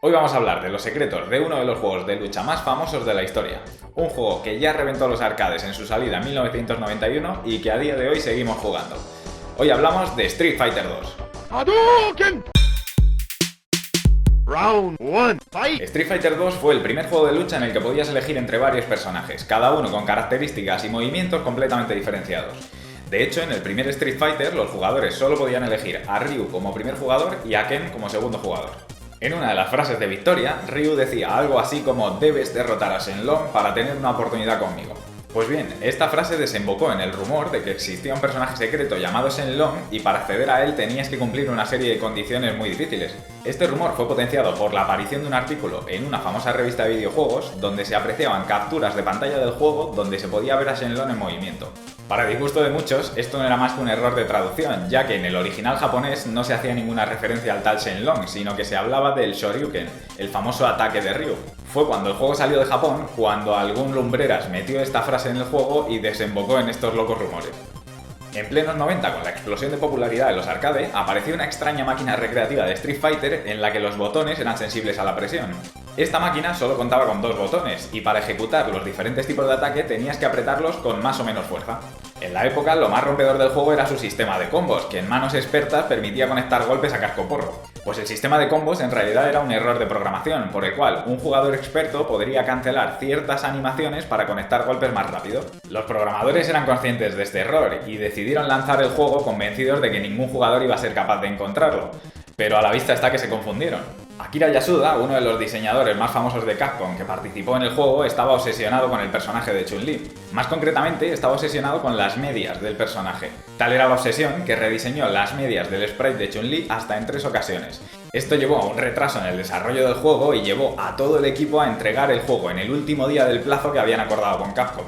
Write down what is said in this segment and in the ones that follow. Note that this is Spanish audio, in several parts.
Hoy vamos a hablar de los secretos de uno de los juegos de lucha más famosos de la historia. Un juego que ya reventó los arcades en su salida en 1991 y que a día de hoy seguimos jugando. Hoy hablamos de Street Fighter 2. Hadouken! Round 1, fight! Street Fighter 2 fue el primer juego de lucha en el que podías elegir entre varios personajes, cada uno con características y movimientos completamente diferenciados. De hecho, en el primer Street Fighter los jugadores solo podían elegir a Ryu como primer jugador y a Ken como segundo jugador. En una de las frases de victoria, Ryu decía algo así como "debes derrotar a Shenlong para tener una oportunidad conmigo". Pues bien, esta frase desembocó en el rumor de que existía un personaje secreto llamado Shenlong y para acceder a él tenías que cumplir una serie de condiciones muy difíciles. Este rumor fue potenciado por la aparición de un artículo en una famosa revista de videojuegos donde se apreciaban capturas de pantalla del juego donde se podía ver a Shenlong en movimiento. Para disgusto de muchos, esto no era más que un error de traducción, ya que en el original japonés no se hacía ninguna referencia al tal Shenlong, sino que se hablaba del Shoryuken, el famoso ataque de Ryu. Fue cuando el juego salió de Japón, cuando algún lumbreras metió esta frase en el juego y desembocó en estos locos rumores. En plenos 90, con la explosión de popularidad de los arcade, apareció una extraña máquina recreativa de Street Fighter en la que los botones eran sensibles a la presión. Esta máquina solo contaba con dos botones, y para ejecutar los diferentes tipos de ataque tenías que apretarlos con más o menos fuerza. En la época, lo más rompedor del juego era su sistema de combos, que en manos expertas permitía conectar golpes a cascoporro. Pues el sistema de combos en realidad era un error de programación, por el cual un jugador experto podría cancelar ciertas animaciones para conectar golpes más rápido. Los programadores eran conscientes de este error y decidieron lanzar el juego convencidos de que ningún jugador iba a ser capaz de encontrarlo. Pero a la vista está que se confundieron. Akira Yasuda, uno de los diseñadores más famosos de Capcom que participó en el juego, estaba obsesionado con el personaje de Chun-Li. Más concretamente, estaba obsesionado con las medias del personaje. Tal era la obsesión que rediseñó las medias del sprite de Chun-Li hasta en 3 ocasiones. Esto llevó a un retraso en el desarrollo del juego y llevó a todo el equipo a entregar el juego en el último día del plazo que habían acordado con Capcom.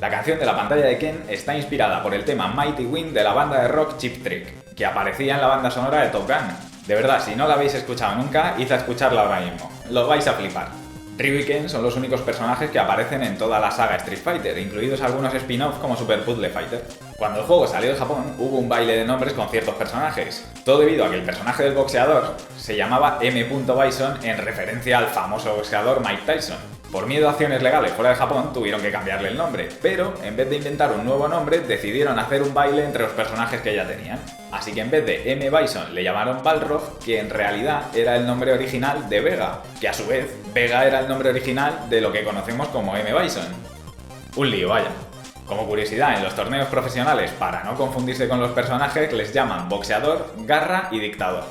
La canción de la pantalla de Ken está inspirada por el tema Mighty Wind de la banda de rock Cheap Trick, que aparecía en la banda sonora de Top Gun. De verdad, si no la habéis escuchado nunca, id a escucharla ahora mismo. Lo vais a flipar. Ryu y Ken son los únicos personajes que aparecen en toda la saga Street Fighter, incluidos algunos spin-off como Super Puzzle Fighter. Cuando el juego salió de Japón, hubo un baile de nombres con ciertos personajes. Todo debido a que el personaje del boxeador se llamaba M. Bison en referencia al famoso boxeador Mike Tyson. Por miedo a acciones legales fuera de Japón, tuvieron que cambiarle el nombre, pero en vez de inventar un nuevo nombre, decidieron hacer un baile entre los personajes que ya tenían. Así que en vez de M. Bison le llamaron Balrog, que en realidad era el nombre original de Vega, que a su vez, Vega era el nombre original de lo que conocemos como M. Bison. Un lío, vaya. Como curiosidad, en los torneos profesionales, para no confundirse con los personajes, les llaman boxeador, garra y dictador.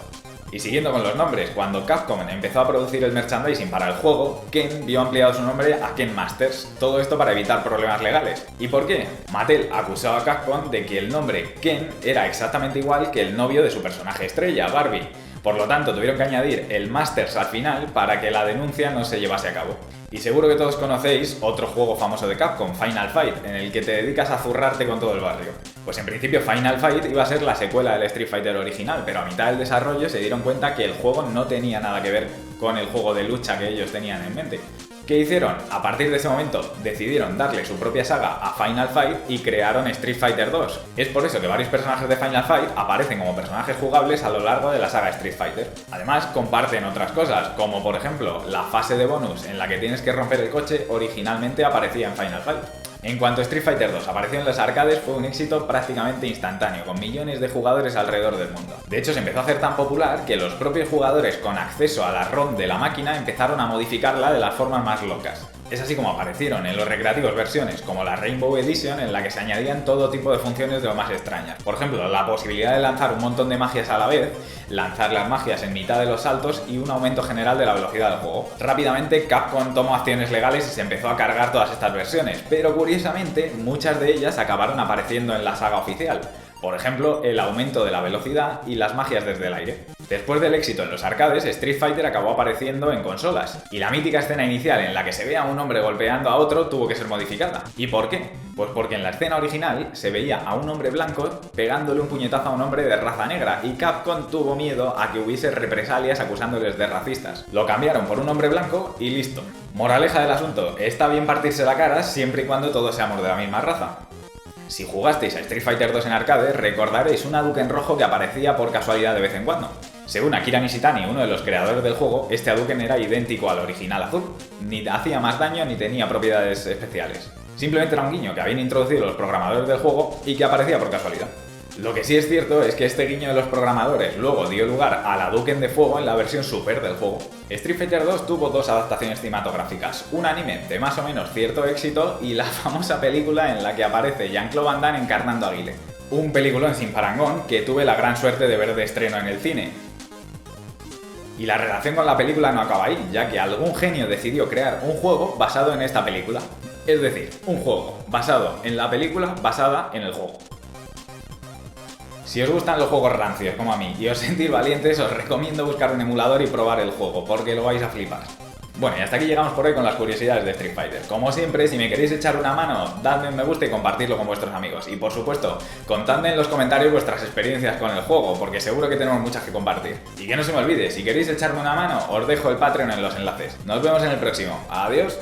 Y siguiendo con los nombres, cuando Capcom empezó a producir el merchandising para el juego, Ken vio ampliado su nombre a Ken Masters, todo esto para evitar problemas legales. ¿Y por qué? Mattel acusó a Capcom de que el nombre Ken era exactamente igual que el novio de su personaje estrella, Barbie. Por lo tanto, tuvieron que añadir el Masters al final para que la denuncia no se llevase a cabo. Y seguro que todos conocéis otro juego famoso de Capcom, Final Fight, en el que te dedicas a zurrarte con todo el barrio. Pues en principio Final Fight iba a ser la secuela del Street Fighter original, pero a mitad del desarrollo se dieron cuenta que el juego no tenía nada que ver con el juego de lucha que ellos tenían en mente. ¿Qué hicieron? A partir de ese momento decidieron darle su propia saga a Final Fight y crearon Street Fighter 2. Es por eso que varios personajes de Final Fight aparecen como personajes jugables a lo largo de la saga Street Fighter. Además, comparten otras cosas, como por ejemplo la fase de bonus en la que tienes que romper el coche originalmente aparecía en Final Fight. En cuanto Street Fighter 2 apareció en los arcades, fue un éxito prácticamente instantáneo, con millones de jugadores alrededor del mundo. De hecho, se empezó a hacer tan popular que los propios jugadores con acceso a la ROM de la máquina empezaron a modificarla de las formas más locas. Es así como aparecieron en los recreativos versiones como la Rainbow Edition, en la que se añadían todo tipo de funciones de lo más extrañas. Por ejemplo, la posibilidad de lanzar un montón de magias a la vez, lanzar las magias en mitad de los saltos y un aumento general de la velocidad del juego. Rápidamente Capcom tomó acciones legales y se empezó a cargar todas estas versiones, pero curiosamente muchas de ellas acabaron apareciendo en la saga oficial. Por ejemplo, el aumento de la velocidad y las magias desde el aire. Después del éxito en los arcades, Street Fighter acabó apareciendo en consolas, y la mítica escena inicial en la que se ve a un hombre golpeando a otro tuvo que ser modificada. ¿Y por qué? Pues porque en la escena original se veía a un hombre blanco pegándole un puñetazo a un hombre de raza negra, y Capcom tuvo miedo a que hubiese represalias acusándoles de racistas. Lo cambiaron por un hombre blanco y listo. Moraleja del asunto, está bien partirse la cara siempre y cuando todos seamos de la misma raza. Si jugasteis a Street Fighter 2 en arcade, recordaréis una Hadouken rojo que aparecía por casualidad de vez en cuando. Según Akira Nishitani, uno de los creadores del juego, este Hadouken era idéntico al original azul. Ni hacía más daño ni tenía propiedades especiales. Simplemente era un guiño que habían introducido los programadores del juego y que aparecía por casualidad. Lo que sí es cierto es que este guiño de los programadores luego dio lugar al Hadouken de fuego en la versión Super del juego. Street Fighter 2 tuvo dos adaptaciones cinematográficas, un anime de más o menos cierto éxito y la famosa película en la que aparece Jean-Claude Van Damme encarnando a Guile. Un peliculón sin parangón que tuve la gran suerte de ver de estreno en el cine. Y la relación con la película no acaba ahí, ya que algún genio decidió crear un juego basado en esta película. Es decir, un juego basado en la película basada en el juego. Si os gustan los juegos rancios como a mí y os sentís valientes, os recomiendo buscar un emulador y probar el juego, porque lo vais a flipar. Bueno, y hasta aquí llegamos por hoy con las curiosidades de Street Fighter. Como siempre, si me queréis echar una mano, dadme un me gusta y compartidlo con vuestros amigos. Y por supuesto, contadme en los comentarios vuestras experiencias con el juego, porque seguro que tenemos muchas que compartir. Y que no se me olvide, si queréis echarme una mano, os dejo el Patreon en los enlaces. Nos vemos en el próximo. Adiós.